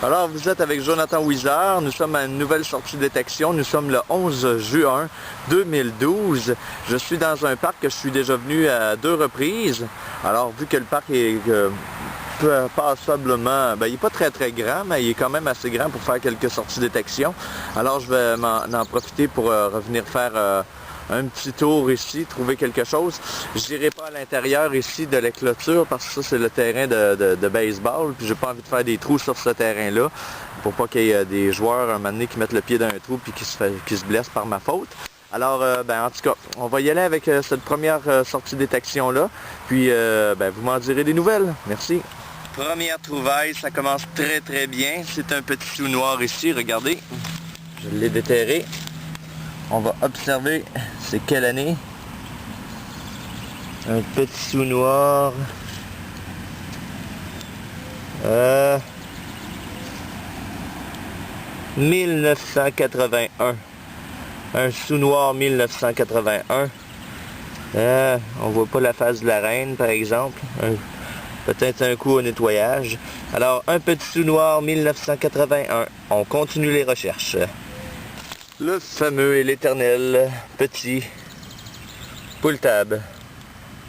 Alors, vous êtes avec Jonathan Wizard. Nous sommes à une nouvelle sortie de détection. Nous sommes le 11 juin 2012. Je suis dans un parc que je suis déjà venu à 2 reprises. Alors, vu que le parc est passablement... il n'est pas très grand, mais il est quand même assez grand pour faire quelques sorties de détection. Alors, je vais en profiter pour revenir faire... un petit tour ici, trouver quelque chose. Je n'irai pas à l'intérieur ici de la clôture parce que ça c'est le terrain de baseball. Puis j'ai pas envie de faire des trous sur ce terrain-là pour pas qu'il y ait des joueurs un moment donné qui mettent le pied dans un trou puis qui se blessent par ma faute. Alors, en tout cas, on va y aller avec cette première sortie de détection-là. Puis, vous m'en direz des nouvelles. Merci. Première trouvaille, ça commence très bien. C'est un petit sou noir ici, regardez. Je l'ai déterré. On va observer c'est quelle année. Un petit sou noir. 1981. Un sou noir 1981. On voit pas la face de la reine par exemple. Peut-être un coup au nettoyage. Alors un petit sou noir 1981. On continue les recherches. Le fameux et l'éternel petit pull tab.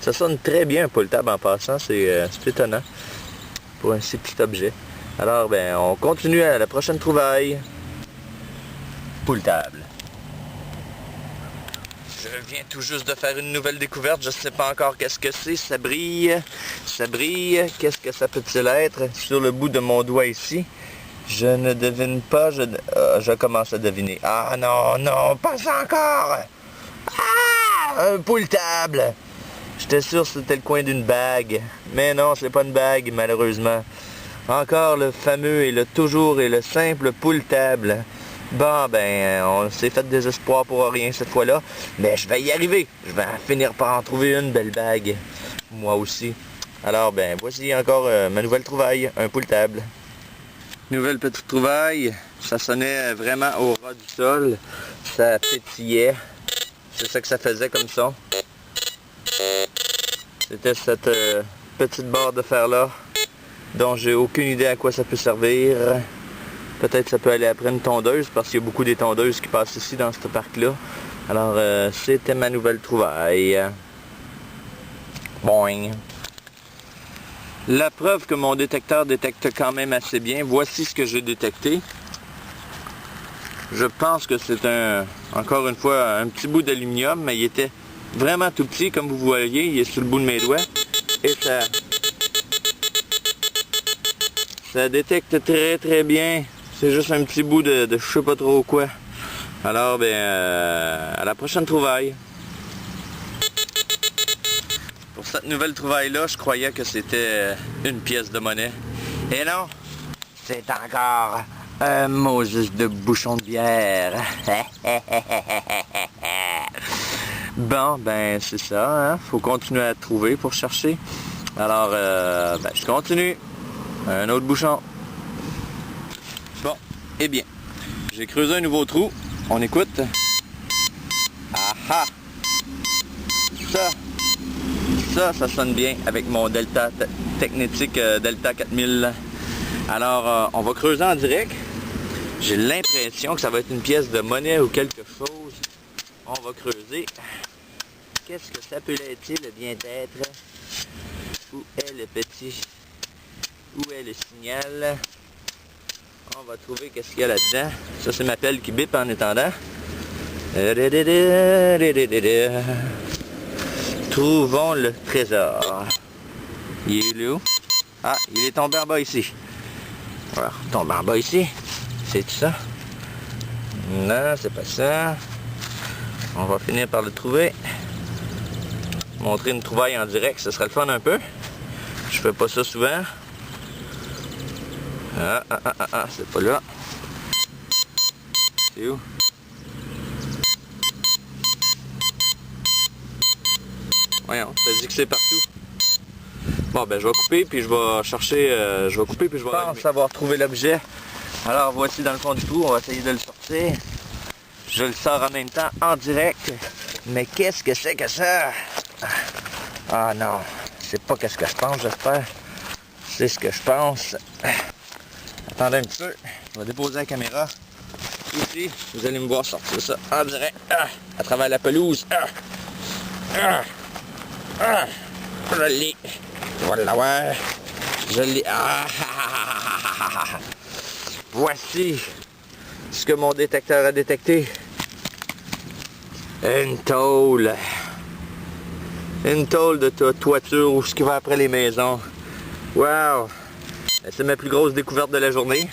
Ça sonne très bien un pull tab en passant, c'est étonnant pour un si petit objet. Alors on continue à la prochaine trouvaille. Pull tab. Je viens tout juste de faire une nouvelle découverte, je ne sais pas encore qu'est-ce que c'est, ça brille, qu'est-ce que ça peut-il être sur le bout de mon doigt ici? Je ne devine pas, je commence à deviner. Ah non, pas encore! Ah! Un pull table! J'étais sûr que c'était le coin d'une bague. Mais non, c'est pas une bague, malheureusement. Encore le fameux et le toujours et le simple pull table. Bon, on s'est fait désespoir pour rien cette fois-là. Mais je vais y arriver. Je vais finir par en trouver une belle bague. Moi aussi. Alors, voici encore ma nouvelle trouvaille, un pull table. Nouvelle petite trouvaille, ça sonnait vraiment au ras du sol, ça pétillait, c'est ça que ça faisait comme son. C'était cette petite barre de fer là, dont j'ai aucune idée à quoi ça peut servir. Peut-être ça peut aller après une tondeuse, parce qu'il y a beaucoup des tondeuses qui passent ici dans ce parc-là. Alors c'était ma nouvelle trouvaille. Boing! La preuve que mon détecteur détecte quand même assez bien. Voici ce que j'ai détecté. Je pense que c'est encore une fois, un petit bout d'aluminium, mais il était vraiment tout petit, comme vous voyez, il est sur le bout de mes doigts. Et ça détecte très bien. C'est juste un petit bout de je sais pas trop quoi. Alors, à la prochaine trouvaille. Pour cette nouvelle trouvaille-là, je croyais que c'était une pièce de monnaie. Et non, c'est encore un Moses de bouchon de bière. Bon, c'est ça, hein? Faut continuer à trouver pour chercher. Alors, je continue. Un autre bouchon. Bon, eh bien, j'ai creusé un nouveau trou. On écoute. Ah! Ça sonne bien avec mon Delta Technetic Delta 4000. Alors, on va creuser en direct. J'ai l'impression que ça va être une pièce de monnaie ou quelque chose. On va creuser. Qu'est-ce que ça peut être bien être? Où est le petit? Où est le signal? On va trouver qu'est-ce qu'il y a là-dedans. Ça, c'est ma pelle qui bip en attendant. Trouvons le trésor. Il est où? Ah, il est tombé en bas ici. Alors, tombé en bas ici. C'est ça? Non, c'est pas ça. On va finir par le trouver. Montrer une trouvaille en direct, ce serait le fun un peu. Je fais pas ça souvent. C'est pas là. C'est où? Voyons, ça dit que c'est partout. Bon, je vais couper, puis je vais chercher, je pense avoir trouvé l'objet. Alors, voici dans le fond du trou, on va essayer de le sortir. Je le sors en même temps, en direct. Mais qu'est-ce que c'est que ça? Ah non, c'est pas qu'est-ce que je pense, j'espère. C'est ce que je pense. Attendez un petit peu. On va déposer la caméra. Ici, vous allez me voir sortir ça en direct. À travers la pelouse. Je l'ai. Voilà, ouais. Je l'ai. Voici ce que mon détecteur a détecté. Une tôle. Une tôle de toiture ou ce qui va après les maisons. Wow! C'est ma plus grosse découverte de la journée.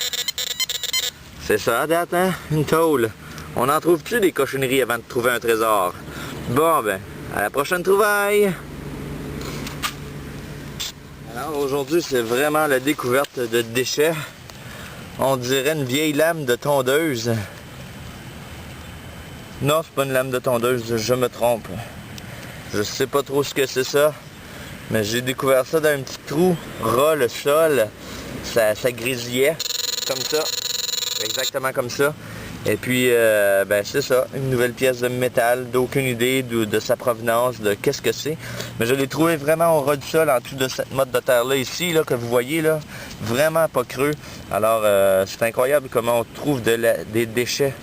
C'est ça à date, hein? Une tôle. On en trouve-tu des cochonneries avant de trouver un trésor? Bon, ben, à la prochaine trouvaille! Alors aujourd'hui, c'est vraiment la découverte de déchets. On dirait une vieille lame de tondeuse. Non, c'est pas une lame de tondeuse, je me trompe. Je sais pas trop ce que c'est ça, mais j'ai découvert ça dans un petit trou ras le sol. Ça grésillait, comme ça, exactement comme ça. Et puis, ben c'est ça, une nouvelle pièce de métal, d'aucune idée de sa provenance, de qu'est-ce que c'est. Mais je l'ai trouvé vraiment au ras du sol, en dessous de cette motte de terre-là, ici, là, que vous voyez, là, vraiment pas creux. Alors, c'est incroyable comment on trouve des déchets.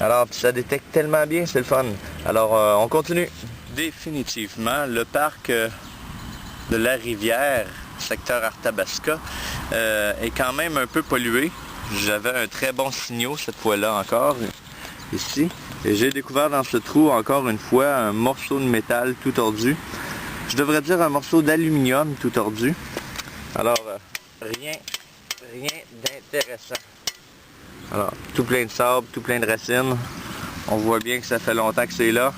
Alors, ça détecte tellement bien, c'est le fun. Alors, on continue. Définitivement, le parc de la rivière, secteur Arthabasca, est quand même un peu pollué. J'avais un très bon signaux cette fois-là encore, ici. Et j'ai découvert dans ce trou, encore une fois, un morceau de métal tout tordu. Je devrais dire un morceau d'aluminium tout tordu. Alors, rien d'intéressant. Alors, tout plein de sable, tout plein de racines. On voit bien que ça fait longtemps que c'est là.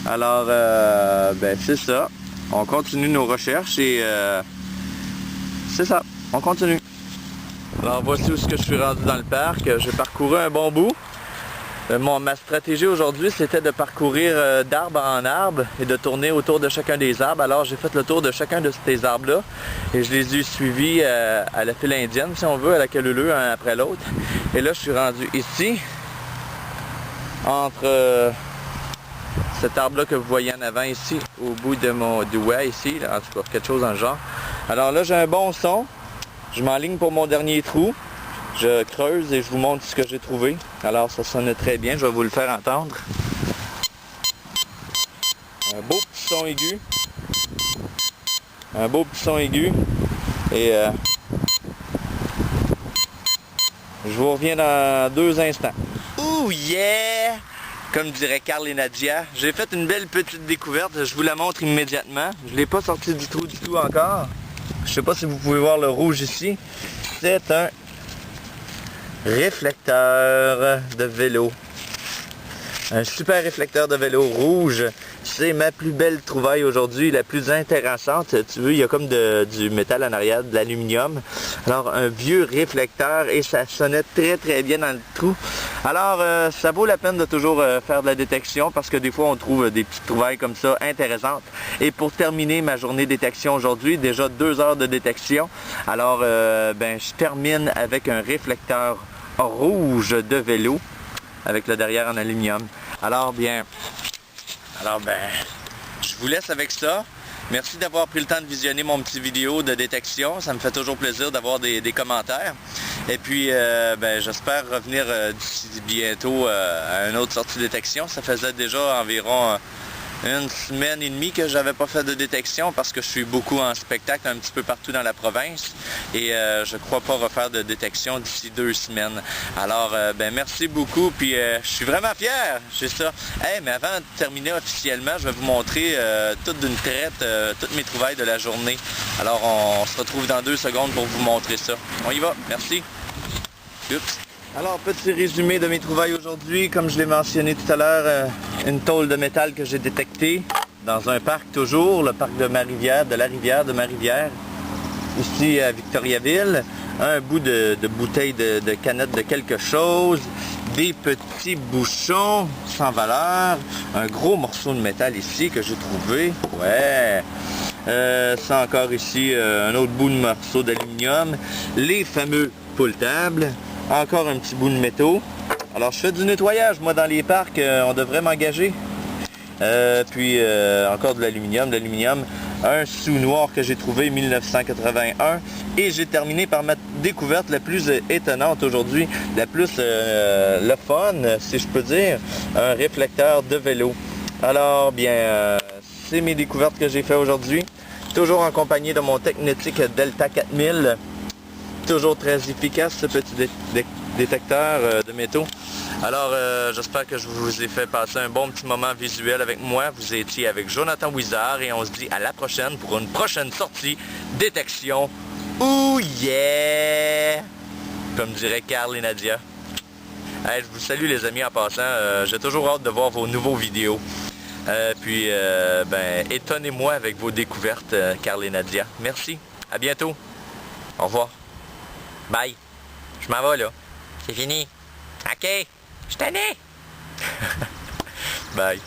Alors, ben c'est ça. On continue nos recherches et c'est ça. On continue. Alors, voici où je suis rendu dans le parc. J'ai parcouru un bon bout. Ma stratégie aujourd'hui, c'était de parcourir d'arbre en arbre et de tourner autour de chacun des arbres. Alors, j'ai fait le tour de chacun de ces arbres-là et je les ai suivis à la file indienne, si on veut, à la queue-leu-leu, un après l'autre. Et là, je suis rendu ici, entre cet arbre-là que vous voyez en avant ici, au bout de mon doigt ici, là, en tout cas, quelque chose dans le genre. Alors là, j'ai un bon son. Je m'enligne pour mon dernier trou. Je creuse et je vous montre ce que j'ai trouvé. Alors ça sonne très bien, je vais vous le faire entendre. Un beau petit son aigu. Un beau petit son aigu. Et je vous reviens dans 2 instants. Ouh yeah! Comme dirait Carl et Nadia, j'ai fait une belle petite découverte, je vous la montre immédiatement. Je ne l'ai pas sorti du trou du tout encore. Je ne sais pas si vous pouvez voir le rouge ici. C'est un réflecteur de vélo. Un super réflecteur de vélo rouge. C'est ma plus belle trouvaille aujourd'hui, la plus intéressante. Tu vois, il y a comme du métal en arrière, de l'aluminium. Alors, un vieux réflecteur et ça sonnait très bien dans le trou. Alors, ça vaut la peine de toujours faire de la détection parce que des fois, on trouve des petites trouvailles comme ça intéressantes. Et pour terminer ma journée détection aujourd'hui, déjà 2 heures de détection. Alors, ben, je termine avec un réflecteur rouge de vélo avec le derrière en aluminium. Alors ben, je vous laisse avec ça. Merci d'avoir pris le temps de visionner mon petit vidéo de détection. Ça me fait toujours plaisir d'avoir des commentaires. Et puis, ben, j'espère revenir d'ici bientôt à une autre sortie de détection. Ça faisait déjà environ 1 semaine et demie que j'avais pas fait de détection parce que je suis beaucoup en spectacle un petit peu partout dans la province et je crois pas refaire de détection d'ici 2 semaines. Alors ben merci beaucoup puis je suis vraiment fier, c'est ça. Hey, mais avant de terminer officiellement, je vais vous montrer toute d'une traite toutes mes trouvailles de la journée. Alors on se retrouve dans 2 secondes pour vous montrer ça. On y va, merci. Oups. Alors, petit résumé de mes trouvailles aujourd'hui. Comme je l'ai mentionné tout à l'heure, une tôle de métal que j'ai détectée dans un parc toujours, le parc de Marivière, de la rivière de Marivière, ici à Victoriaville. Un bout de bouteille de canette de quelque chose, des petits bouchons sans valeur, un gros morceau de métal ici que j'ai trouvé. Ouais! Ça encore ici, un autre bout de morceau d'aluminium, les fameux poules-tables. Encore un petit bout de métaux. Alors je fais du nettoyage, moi dans les parcs, on devrait m'engager. Puis encore de l'aluminium. un sous-noir que j'ai trouvé 1981. Et j'ai terminé par ma découverte la plus étonnante aujourd'hui, la plus le fun, si je peux dire, un réflecteur de vélo. Alors, bien, c'est mes découvertes que j'ai fait aujourd'hui. Toujours en compagnie de mon Technetic Delta 4000. Toujours très efficace ce petit détecteur de métaux. Alors, j'espère que je vous ai fait passer un bon petit moment visuel avec moi. Vous étiez avec Jonathan Wizard et on se dit à la prochaine pour une prochaine sortie détection. Ouh yeah! Comme dirait Carl et Nadia. Hey, je vous salue les amis en passant. J'ai toujours hâte de voir vos nouveaux vidéos. Ben, étonnez-moi avec vos découvertes, Carl et Nadia. Merci. À bientôt. Au revoir. Bye. Je m'en vais là. C'est fini. OK. Je t'en ai. Bye.